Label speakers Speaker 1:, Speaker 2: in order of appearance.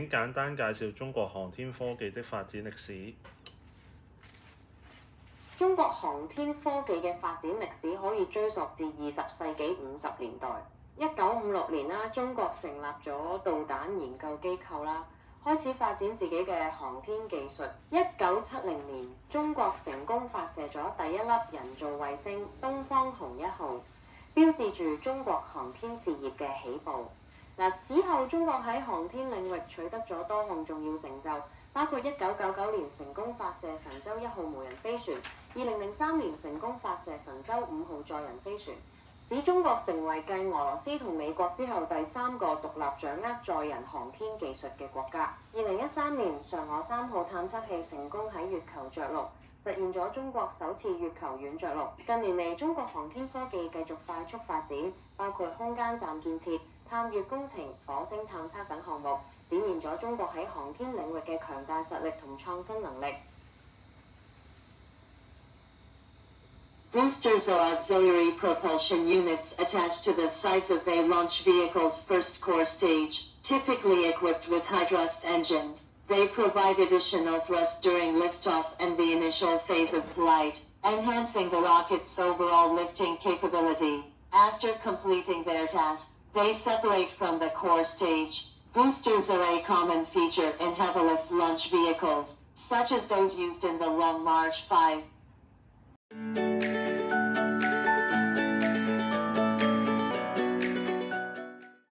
Speaker 1: 請簡單介紹中國航天科技的發展歷史。
Speaker 2: 中國航天科技嘅發展歷史可以追溯至20世紀50年代。1956年啦，中國成立咗導彈研究機構啦，開始發展自己嘅航天技術。1970年，中國成功發射咗第一粒人造衛星東方紅1號，標誌住中國航天事業嘅起步。此後中國喺航天領域取得咗多項重要成就，包括1999年成功發射神舟1號無人飛船，2003年成功發射神舟5號載人飛船，使中國成為繼俄羅斯同美國之後第3個獨立掌握載人航天技術嘅國家。2013年，嫦娥3號探測器成功喺月球着陸，實現咗中國首次月球軟着陸。近年嚟，中國航天科技繼續快速發展，包括空間站建設、探月工程、火星探測等項目，展現咗中國喺航天領域嘅強大實力同創新能力。
Speaker 3: Boosters are auxiliary propulsion units attached to the sides of a launch vehicle's first core stage, typically equipped with high-thrust engines. They provide additional thrust during liftoff and the initial phase of flight, enhancing the rocket's overall lifting capability. After completing their task, they separate from the core stage. Boosters are a common feature in heavy-lift launch vehicles, such as those used in the Long March 5.